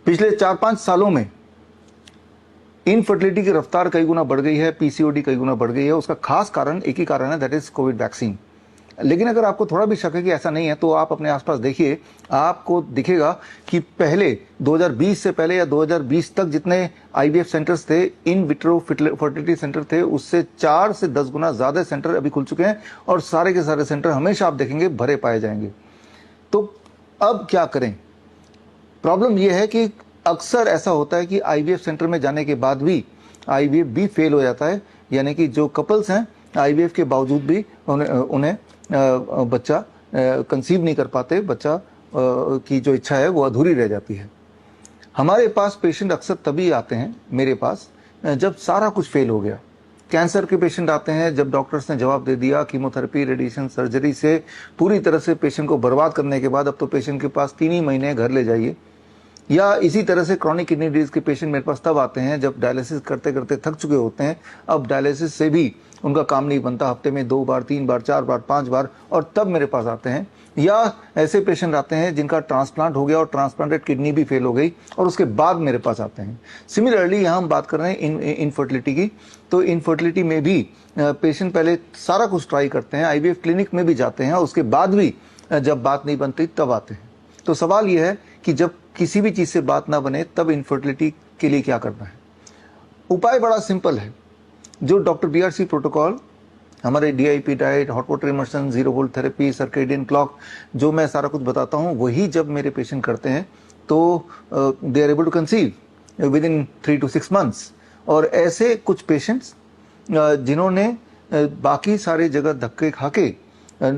पिछले 4-5 सालों में इनफर्टिलिटी की रफ्तार कई गुना बढ़ गई है, पीसीओडी कई गुना बढ़ गई है। उसका खास कारण एक ही कारण है, दैट इज कोविड वैक्सीन। लेकिन अगर आपको थोड़ा भी शक है कि ऐसा नहीं है तो आप अपने आसपास देखिए, आपको दिखेगा कि पहले 2020 से पहले या 2020 तक जितने आईवीएफ सेंटर्स थे, इन विट्रो फर्टिलिटी सेंटर थे, उससे 4 से 10 गुना ज्यादा सेंटर अभी खुल चुके हैं और सारे के सारे सेंटर हमेशा आप देखेंगे भरे पाए जाएंगे। तो अब क्या करें? प्रॉब्लम यह है कि अक्सर ऐसा होता है कि आईवीएफ सेंटर में जाने के बाद भी आईवीएफ भी फेल हो जाता है, यानी कि जो कपल्स हैं आईवीएफ के बावजूद भी उन्हें बच्चा कंसीव नहीं कर पाते, बच्चा की जो इच्छा है वो अधूरी रह जाती है। हमारे पास पेशेंट अक्सर तभी आते हैं मेरे पास जब सारा कुछ फेल हो गया। कैंसर के पेशेंट आते हैं जब डॉक्टर्स ने जवाब दे दिया कीमोथेरेपी, रेडिएशन, सर्जरी से पूरी तरह से पेशेंट को बर्बाद करने के बाद अब तो पेशेंट के पास 3 ही महीने घर ले जाइए। या इसी तरह से क्रॉनिक किडनी डिजीज के पेशेंट मेरे पास तब आते हैं जब डायलिसिस करते करते थक चुके होते हैं, अब डायलिसिस से भी उनका काम नहीं बनता, हफ्ते में 2 बार, 3 बार, 4 बार, 5 बार, और तब मेरे पास आते हैं। या ऐसे पेशेंट आते हैं जिनका ट्रांसप्लांट हो गया और ट्रांसप्लांटेड किडनी भी फेल हो गई और उसके बाद मेरे पास आते हैं। सिमिलरली यहाँ हम बात कर रहे हैं इनफर्टिलिटी की, तो इनफर्टिलिटी में भी पेशेंट पहले सारा कुछ ट्राई करते हैं, आईवीएफ क्लिनिक में भी जाते हैं, उसके बाद भी जब बात नहीं बनती तब आते हैं। तो सवाल यह है कि जब किसी भी चीज से बात ना बने तब इनफर्टिलिटी के लिए क्या करना है? उपाय बड़ा सिंपल है। जो डॉक्टर बीआरसी प्रोटोकॉल, हमारे DIP diet, hot water immersion, 0 volt therapy, circadian clock, जो मैं सारा कुछ बताता हूँ वही जब मेरे पेशेंट करते हैं तो they are able to conceive within 3 to 6 months। और ऐसे कुछ पेशेंट्स जिन्होंने बाकी सारे जगह धक्के खाके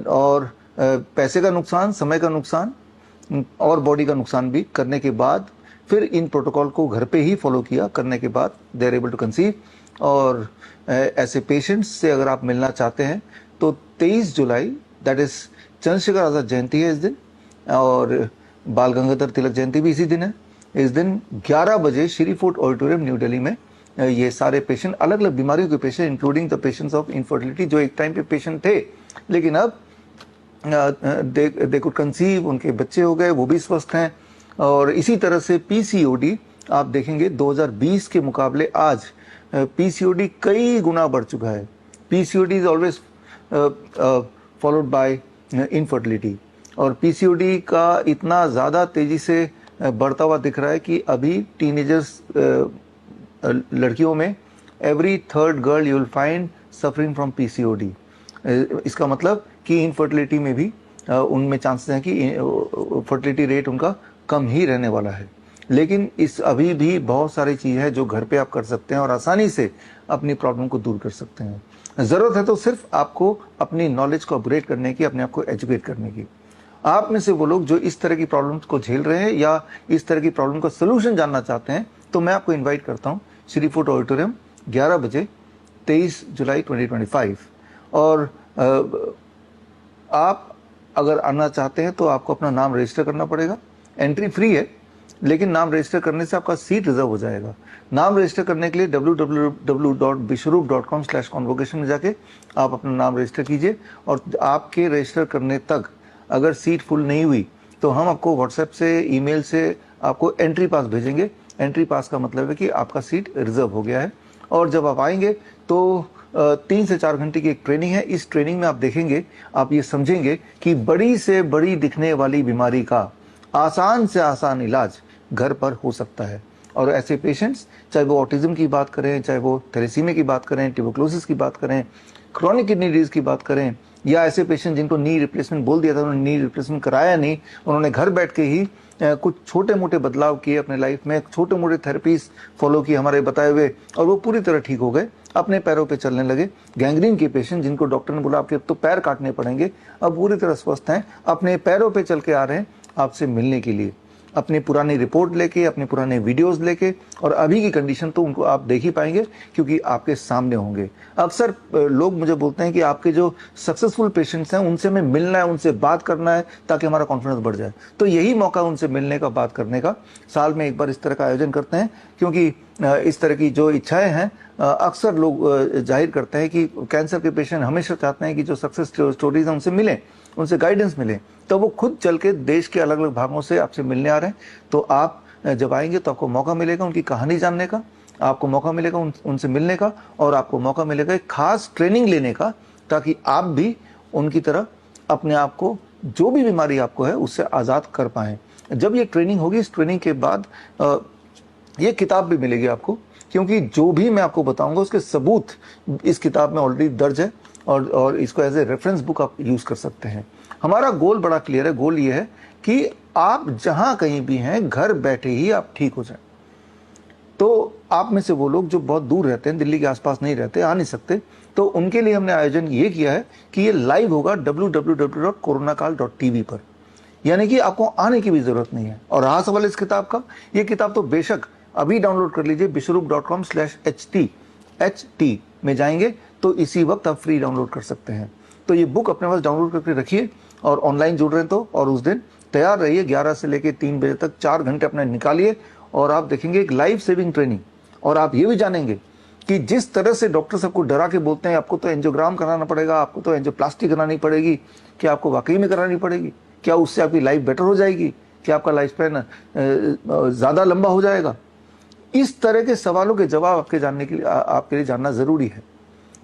और पैसे का नुकसान, समय का नुकसान और बॉडी का नुकसान भी करने के बाद फिर इन प्रोटोकॉल को घर पे ही फॉलो किया करने के बाद they are able to conceive. और ऐसे पेशेंट्स से अगर आप मिलना चाहते हैं तो 23 जुलाई, दैट इज चंद्रशेखर आजाद जयंती है इस दिन, और बाल गंगाधर तिलक जयंती भी इसी दिन है। इस दिन 11 बजे Shri fort auditorium new Delhi में ये सारे पेशेंट, अलग अलग बीमारियों के patient including the patients of infertility, जो एक टाइम पे पेशेंट थे लेकिन अब दे कुड कंसीव, उनके बच्चे हो गए, वो भी स्वस्थ हैं। और इसी तरह से पीसीओडी आप देखेंगे 2020 के मुकाबले आज पीसीओडी कई गुना बढ़ चुका है। PCOD is always followed by infertility, और पीसीओडी का इतना ज़्यादा तेजी से बढ़ता हुआ दिख रहा है कि अभी टीनेजर्स लड़कियों में every 3rd girl you will find suffering from PCOD. इसका मतलब कि इनफर्टिलिटी में भी उनमें चांसेस हैं कि फर्टिलिटी रेट उनका कम ही रहने वाला है। लेकिन इस अभी भी बहुत सारी चीज़ है जो घर पे आप कर सकते हैं और आसानी से अपनी प्रॉब्लम को दूर कर सकते हैं। ज़रूरत है तो सिर्फ आपको अपनी नॉलेज को अपग्रेड करने की, अपने आप को एजुकेट करने की। आप में से वो लोग जो इस तरह की प्रॉब्लम्स को झेल रहे हैं या इस तरह की प्रॉब्लम का सोल्यूशन जानना चाहते हैं, तो मैं आपको इन्वाइट करता हूँ श्री फोर्ट ऑडिटोरियम 11 बजे 23 जुलाई 2025। और आप अगर आना चाहते हैं तो आपको अपना नाम रजिस्टर करना पड़ेगा। एंट्री फ्री है, लेकिन नाम रजिस्टर करने से आपका सीट रिजर्व हो जाएगा। नाम रजिस्टर करने के लिए www.bishrup.com/convocation में जाके आप अपना नाम रजिस्टर कीजिए, और आपके रजिस्टर करने तक अगर सीट फुल नहीं हुई तो हम आपको व्हाट्सएप से, ईमेल से आपको एंट्री पास भेजेंगे। एंट्री पास का मतलब है कि आपका सीट रिजर्व हो गया है। और जब आप आएंगे तो 3 से 4 घंटे की एक ट्रेनिंग है। इस ट्रेनिंग में आप देखेंगे, आप ये समझेंगे कि बड़ी से बड़ी दिखने वाली बीमारी का आसान से आसान इलाज घर पर हो सकता है। और ऐसे पेशेंट्स, चाहे वो ऑटिज्म की बात करें, चाहे वो थैलेसीमिया की बात करें, ट्यूबरकुलोसिस की बात करें, क्रॉनिक किडनी डिजीज की बात करें, या ऐसे पेशेंट जिनको नी रिप्लेसमेंट बोल दिया था, उन्होंने नी रिप्लेसमेंट कराया नहीं, उन्होंने घर बैठ के ही कुछ छोटे मोटे बदलाव किए अपने लाइफ में, छोटे मोटे थेरेपीज फॉलो किए हमारे बताए हुए, और वो पूरी तरह ठीक हो गए, अपने पैरों पे चलने लगे। गैंग्रीन के पेशेंट जिनको डॉक्टर ने बोला आपके अब तो पैर काटने पड़ेंगे, अब पूरी तरह स्वस्थ हैं, अपने पैरों पे चल के आ रहे हैं आपसे मिलने के लिए, अपनी पुरानी रिपोर्ट लेके, अपने पुराने वीडियोस लेके। और अभी की कंडीशन तो उनको आप देख ही पाएंगे क्योंकि आपके सामने होंगे। अक्सर लोग मुझे बोलते हैं कि आपके जो सक्सेसफुल पेशेंट्स हैं उनसे हमें मिलना है, उनसे बात करना है ताकि हमारा कॉन्फिडेंस बढ़ जाए। तो यही मौका उनसे मिलने का, बात करने का। साल में एक बार इस तरह का आयोजन करते हैं क्योंकि इस तरह की जो इच्छाएं हैं अक्सर लोग जाहिर करते हैं कि कैंसर के पेशेंट हमेशा चाहते हैं कि जो सक्सेस स्टोरीज हैं उनसे मिलें, उनसे गाइडेंस मिले, तो वो खुद चल के देश के अलग अलग भागों से आपसे मिलने आ रहे हैं। तो आप जब आएंगे तो आपको मौका मिलेगा उनकी कहानी जानने का, आपको मौका मिलेगा उनसे मिलने का, और आपको मौका मिलेगा एक खास ट्रेनिंग लेने का, ताकि आप भी उनकी तरह अपने आप को, जो भी बीमारी आपको है, उससे आज़ाद कर पाएं। जब ये ट्रेनिंग होगी, इस ट्रेनिंग के बाद ये किताब भी मिलेगी आपको, क्योंकि जो भी मैं आपको बताऊंगा उसके सबूत इस किताब में ऑलरेडी दर्ज है, और इसको एज ए रेफरेंस बुक आप यूज कर सकते हैं। हमारा गोल बड़ा क्लियर है। गोल ये है कि आप जहां कहीं भी हैं, घर बैठे ही आप ठीक हो जाए। तो आप में से वो लोग जो बहुत दूर रहते हैं, दिल्ली के आसपास नहीं रहते, आ नहीं सकते, तो उनके लिए हमने आयोजन ये किया है कि ये लाइव होगा www.coronakal.tv पर, यानी कि आपको आने की भी जरूरत नहीं है। और रहा सवाल इस किताब का, ये किताब तो बेशक अभी डाउनलोड कर लीजिए, bishrup.com/ht में जाएंगे तो इसी वक्त आप फ्री डाउनलोड कर सकते हैं। तो ये बुक अपने पास डाउनलोड करके रखिए, और ऑनलाइन जुड़ रहे हैं तो, और उस दिन तैयार रहिए 11 से लेकर 3 बजे तक, 4 घंटे अपने निकालिए, और आप देखेंगे एक लाइफ सेविंग ट्रेनिंग। और आप ये भी जानेंगे कि जिस तरह से डॉक्टर सबको डरा के बोलते हैं आपको तो एंजियोग्राम कराना पड़ेगा, आपको तो एंजियोप्लास्टी करानी पड़ेगी, क्या आपको वाकई में करानी पड़ेगी? क्या उससे आपकी लाइफ बेटर हो जाएगी? क्या आपका लाइफ स्पैन ज़्यादा लंबा हो जाएगा? इस तरह के सवालों के जवाब आपके लिए जानना ज़रूरी है।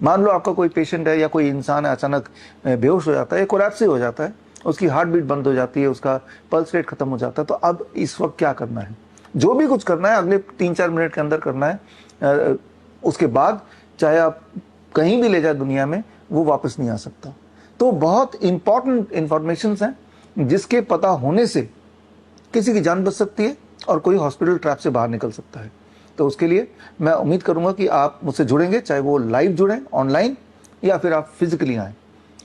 मान लो आपका कोई पेशेंट है या कोई इंसान है, अचानक बेहोश हो जाता है, कोलैप्स हो जाता है, उसकी हार्ट बीट बंद हो जाती है, उसका पल्स रेट खत्म हो जाता है, तो अब इस वक्त क्या करना है? जो भी कुछ करना है अगले 3-4 मिनट के अंदर करना है। उसके बाद चाहे आप कहीं भी ले जाए दुनिया में, वो वापस नहीं आ सकता। तो बहुत इंपॉर्टेंट इंफॉर्मेशन हैं जिसके पता होने से किसी की जान बच सकती है और कोई हॉस्पिटल ट्रैप से बाहर निकल सकता है। तो उसके लिए मैं उम्मीद करूंगा कि आप मुझसे जुड़ेंगे, चाहे वो लाइव जुड़ें ऑनलाइन या फिर आप फिजिकली आएँ।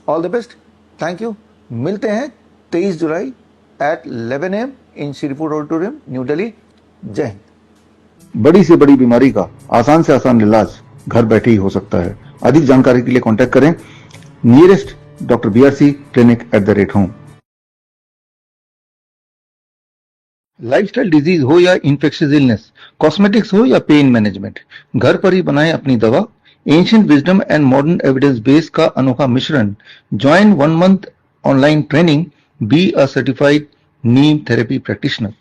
All the best, thank you. मिलते हैं 23 जुलाई at 11 AM in Shripur auditorium, new Delhi. जय हिंद। बड़ी से बड़ी बीमारी का आसान से आसान इलाज घर बैठे ही हो सकता है। अधिक जानकारी के लिए कांटेक्ट करें nearest doctor BRC clinic @home। Lifestyle disease हो या इन्फेक्शियस इलनेस, कॉस्मेटिक्स हो या पेन मैनेजमेंट, घर पर ही बनाएं अपनी दवा। Ancient wisdom and modern evidence base का अनोखा मिश्रण। Join 1 month online training, be a certified Neem therapy practitioner.